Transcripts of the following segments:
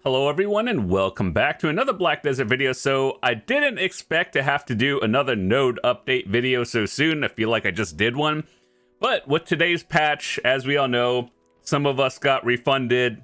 Hello everyone and welcome back to another Black Desert video. So I didn't expect to have to do another node update video so soon. I feel like I just did one. But with today's patch, as we all know, some of us got refunded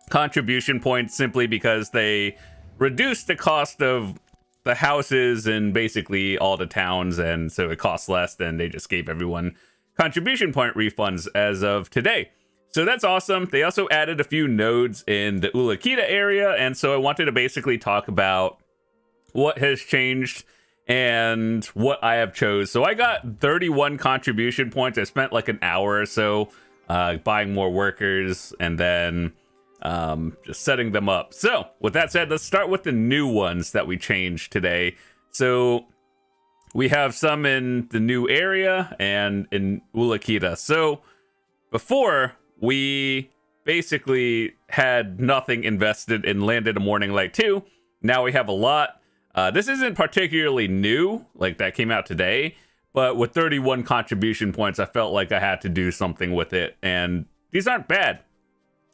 contribution points simply because they reduced the cost of the houses in basically all the towns, and so it costs less, then they just gave everyone contribution point refunds as of today. So that's awesome. They also added a few nodes in the Ulukita area, and so I wanted to basically talk about what has changed and what I have chose. So I got 31 contribution points. I spent like an hour or so buying more workers and then just setting them up. So with that said, let's start with the new ones that we changed today. So we have some in the new area and in Ulukita. So before, we basically had nothing invested in Landed a Morning Light 2. Now we have a lot. This isn't particularly new, like that came out today, but with 31 contribution points, I felt like I had to do something with it, and these aren't bad.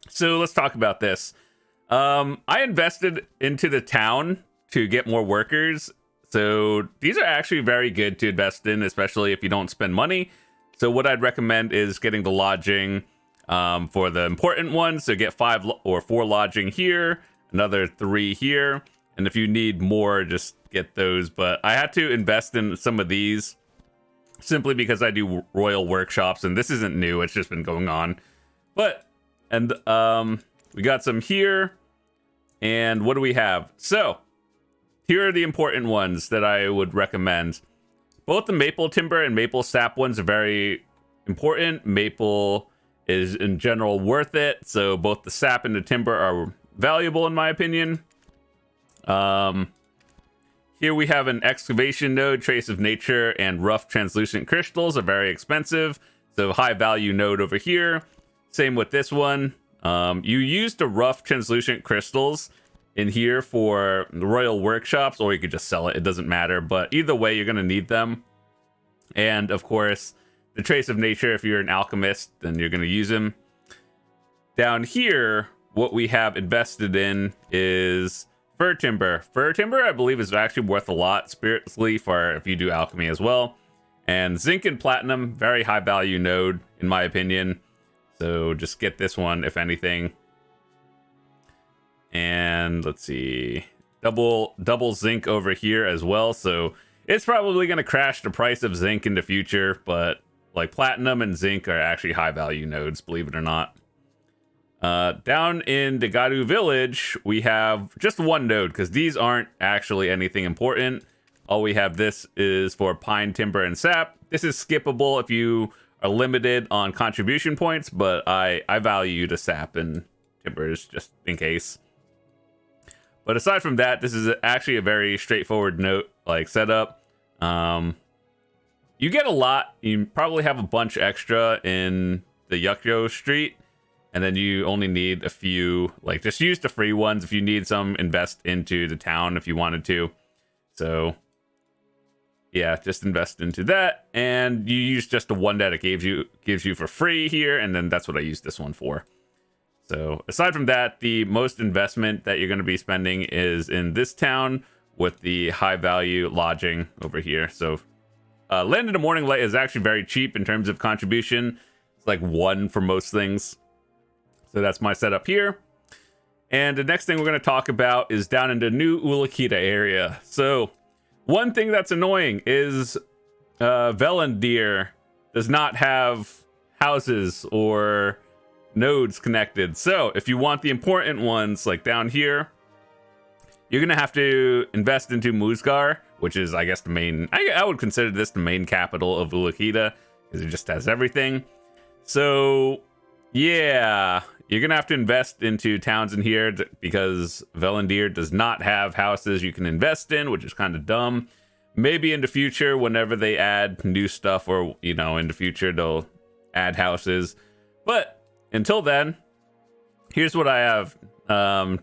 So let's talk about this. I invested into the town to get more workers, so these are actually very good to invest in, especially if you don't spend money. So what I'd recommend is getting the lodging for the important ones. So get 5 or 4 lodging here, another 3 here, and if you need more, just get those. But I had to invest in some of these simply because I do royal workshops, and this isn't new, it's just been going on. But and we got some here, and what do we have? So here are the important ones that I would recommend. Both the maple timber and maple sap ones are very important. Maple is in general worth it, so both the sap and the timber are valuable in my opinion. Here we have an excavation node, trace of nature, and rough translucent crystals are very expensive, so high value node over here. Same with this one. You use the rough translucent crystals in here for the royal workshops, or you could just sell it, it doesn't matter, but either way you're going to need them. And of course the trace of nature, if you're an alchemist, then you're going to use them. Down here, what we have invested in is fir timber. Fir timber, I believe, is actually worth a lot spiritually for if you do alchemy as well. And zinc and platinum, very high value node, in my opinion. So just get this one, if anything. And let's see, double zinc over here as well. So it's probably going to crash the price of zinc in the future, but like platinum and zinc are actually high value nodes, believe it or not. Down in the Gadu village, we have just one node because these aren't actually anything important. All we have this is for pine, timber, and sap. This is skippable if you are limited on contribution points, but I value the sap and timbers just in case. But aside from that, this is actually a very straightforward note like setup. You get a lot. You probably have a bunch extra in the Yukyo Street, and then you only need a few. Like, just use the free ones. If you need some, invest into the town if you wanted to. So yeah, just invest into that, and you use just the one that it gives you for free here, and then that's what I use this one for. So aside from that, the most investment that you're going to be spending is in this town with the high value lodging over here. So Land in the Morning Light is actually very cheap in terms of contribution. It's like 1 for most things. So that's my setup here. And the next thing we're going to talk about is down in the new Ulukita area. So one thing that's annoying is Velendir does not have houses or nodes connected. So if you want the important ones, like down here, you're gonna have to invest into Muzgar, which is, I guess, the main, I would consider this the main capital of Ulukita, because it just has everything. So yeah, you're gonna have to invest into towns in here because Velendir does not have houses you can invest in, which is kind of dumb. Maybe in the future, whenever they add new stuff, or in the future they'll add houses, but until then, here's what I have.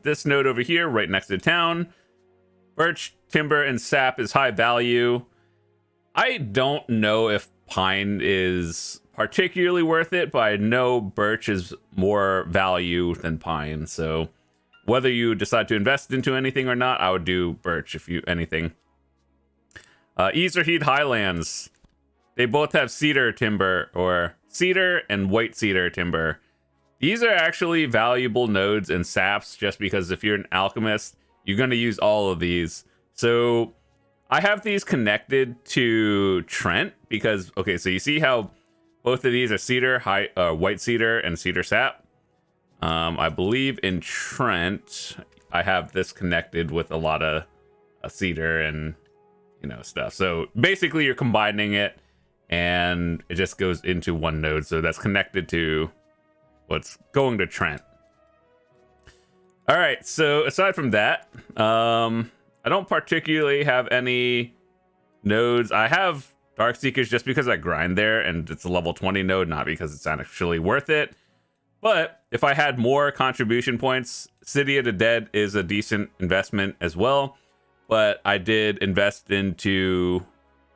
This node over here, right next to town. Birch, timber, and sap is high value. I don't know if pine is particularly worth it, but I know birch is more value than pine. So whether you decide to invest into anything or not, I would do birch if you anything. Easterheed Highlands. They both have cedar timber, or cedar and white cedar timber. These are actually valuable nodes and saps, just because if you're an alchemist, you're going to use all of these. So I have these connected to Trent because, okay, so you see how both of these are cedar, white cedar, and cedar sap. I believe in Trent, I have this connected with a lot of cedar and, you know, stuff. So basically you're combining it and it just goes into one node. So that's connected to what's going to Trent. All right, so aside from that, I don't particularly have any nodes. I have Darkseekers just because I grind there and it's a level 20 node, not because it's actually worth it. But if I had more contribution points, City of the Dead is a decent investment as well. But I did invest into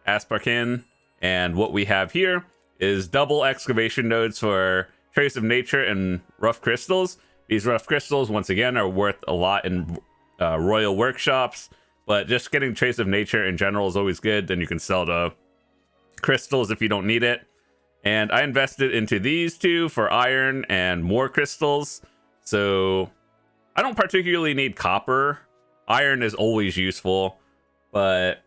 Asparkin, and what we have here is double excavation nodes for Trace of Nature and Rough Crystals. These rough crystals, once again, are worth a lot in royal workshops, but just getting Trace of Nature in general is always good. Then you can sell the crystals if you don't need it. And I invested into these two for iron and more crystals. So I don't particularly need copper. Iron is always useful, but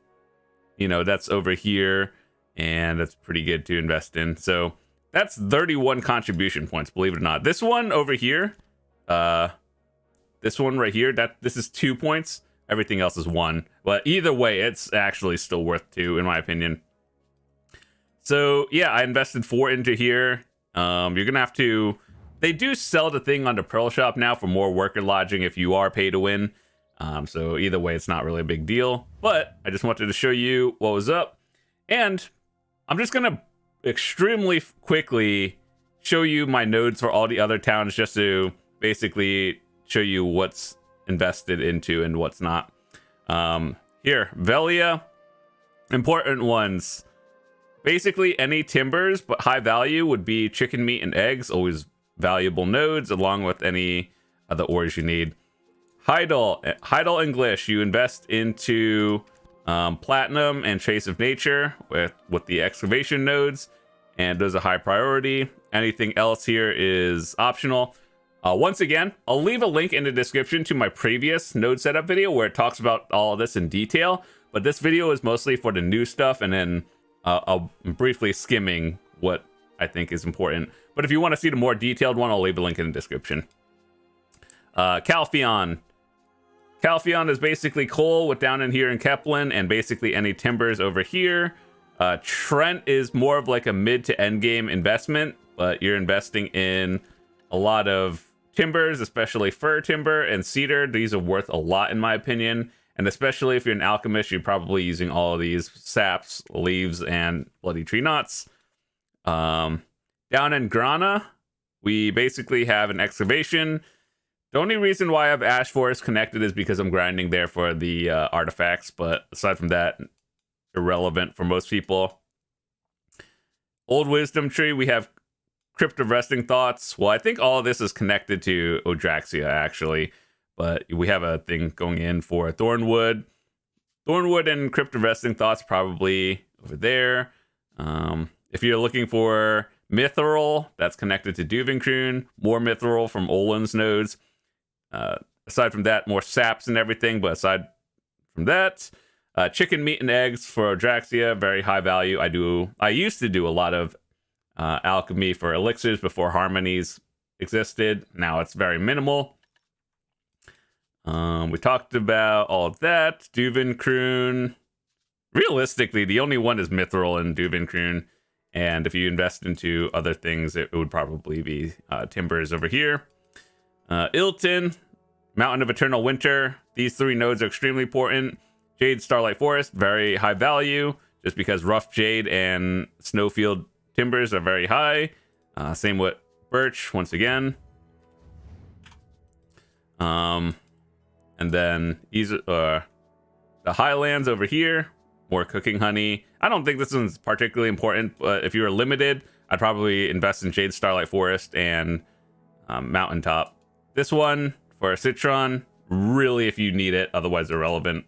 you know, that's over here and that's pretty good to invest in. So that's 31 contribution points, believe it or not. This one over here, this one right here, this is 2 points. Everything else is 1. But either way, it's actually still worth 2 in my opinion. So yeah, I invested 4 into here. You're gonna have to. They do sell the thing on the Pearl Shop now for more worker lodging if you are pay to win. So either way, it's not really a big deal. But I just wanted to show you what was up, and I'm just gonna extremely quickly show you my nodes for all the other towns, just to basically show you what's invested into and what's not. Here, Velia, important ones. Basically, any timbers, but high value would be chicken meat and eggs, always valuable nodes, along with any other ores you need. Heidel English, you invest into platinum and Trace of Nature with the excavation nodes, and those are high priority. Anything else here is optional. Once again, I'll leave a link in the description to my previous node setup video where it talks about all of this in detail, but this video is mostly for the new stuff, and then I'll briefly skimming what I think is important. But if you want to see the more detailed one, I'll leave a link in the description. Calpheon. Calpheon is basically coal with down in here in Kepler, and basically any timbers over here. Trent is more of like a mid to end game investment, but you're investing in a lot of timbers, especially fir timber and cedar. These are worth a lot in my opinion. And especially if you're an alchemist, you're probably using all of these saps, leaves, and bloody tree knots. Down in Grana, we basically have an excavation. The only reason why I have Ash Forest connected is because I'm grinding there for the artifacts. But aside from that, irrelevant for most people. Old Wisdom Tree, we have Crypt of Resting Thoughts. Well, I think all of this is connected to Odraxia, actually. But we have a thing going in for Thornwood. Thornwood and Crypt of Resting Thoughts probably over there. If you're looking for Mithril, that's connected to Duvenkroon. More Mithril from Olin's nodes. Aside from that, more saps and everything. But aside from that, chicken meat and eggs for Odraxia, very high value. I used to do a lot of alchemy for elixirs before harmonies existed. Now it's very minimal. We talked about all of that. Duvenkroon. Realistically, the only one is Mithril and Duvenkroon. And if you invest into other things, it would probably be timbers over here. Ilton, Mountain of Eternal Winter. These 3 nodes are extremely important. Jade Starlight Forest, very high value, just because rough jade and snowfield timbers are very high. Same with birch, once again. And then the Highlands over here, more cooking honey. I don't think this one's particularly important, but if you were limited, I'd probably invest in Jade Starlight Forest and Mountaintop. This one, for a Citron, really if you need it, otherwise irrelevant.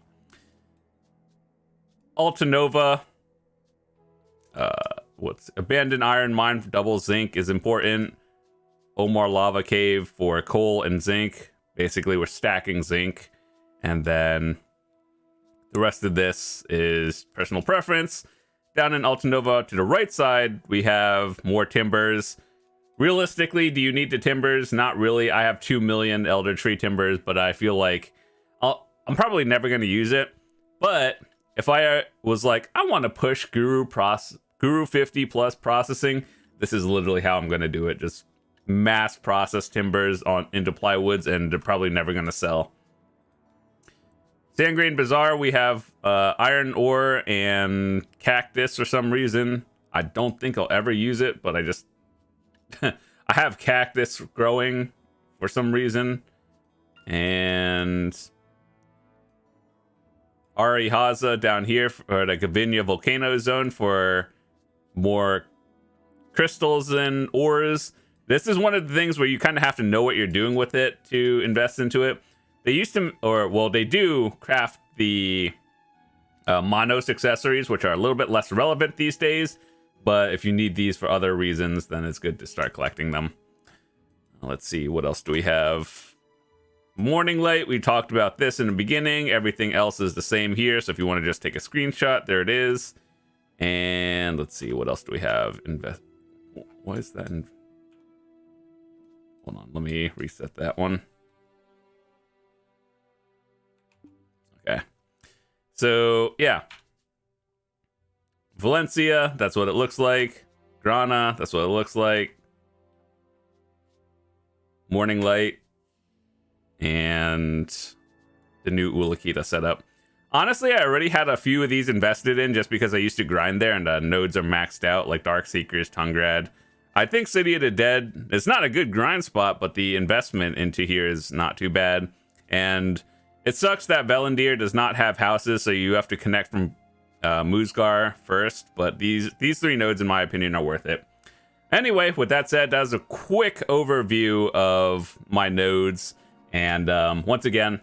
Altanova, what's Abandoned Iron Mine for double zinc is important. Omar Lava Cave for coal and zinc. Basically, we're stacking zinc. And then the rest of this is personal preference. Down in Altanova to the right side, we have more timbers. Realistically, do you need the timbers? Not really. I have 2 million Elder Tree timbers, but I feel like I'm probably never going to use it. But if I was like, I want to push Guru 50 plus processing, this is literally how I'm going to do it. Just mass process timbers into plywoods, and they're probably never going to sell. Sandgrain Bazaar, we have iron ore and cactus for some reason. I don't think I'll ever use it, but I just I have cactus growing for some reason. And Ari Haza down here for the Gavinia Volcano Zone for more crystals and ores. This is one of the things where you kind of have to know what you're doing with it to invest into it. They used to, they do craft the Monos accessories, which are a little bit less relevant these days. But if you need these for other reasons, then it's good to start collecting them. Let's see, what else do we have? Morning Light, we talked about this in the beginning. Everything else is the same here. So if you want to just take a screenshot, there it is. And let's see, what else do we have? What is that? Hold on, let me reset that one. Okay. So, yeah. Valencia, that's what it looks like. Grana, that's what it looks like. Morning Light. And the new Ulukita setup. Honestly, I already had a few of these invested in just because I used to grind there and the nodes are maxed out, like Dark Seekers, Tungrad. I think City of the Dead, it's not a good grind spot, but the investment into here is not too bad. And it sucks that Velendir does not have houses, so you have to connect from Musgar first. But these 3 nodes, in my opinion, are worth it. Anyway, with that said, that was a quick overview of my nodes. And once again,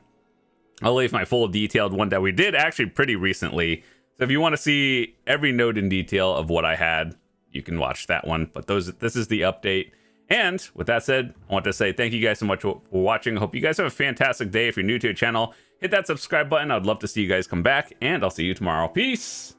I'll leave my full detailed one that we did actually pretty recently. So if you want to see every node in detail of what I had, you can watch that one. But this is the update. And with that said, I want to say thank you guys so much for watching. I hope you guys have a fantastic day. If you're new to the channel, hit that subscribe button. I'd love to see you guys come back, and I'll see you tomorrow. Peace.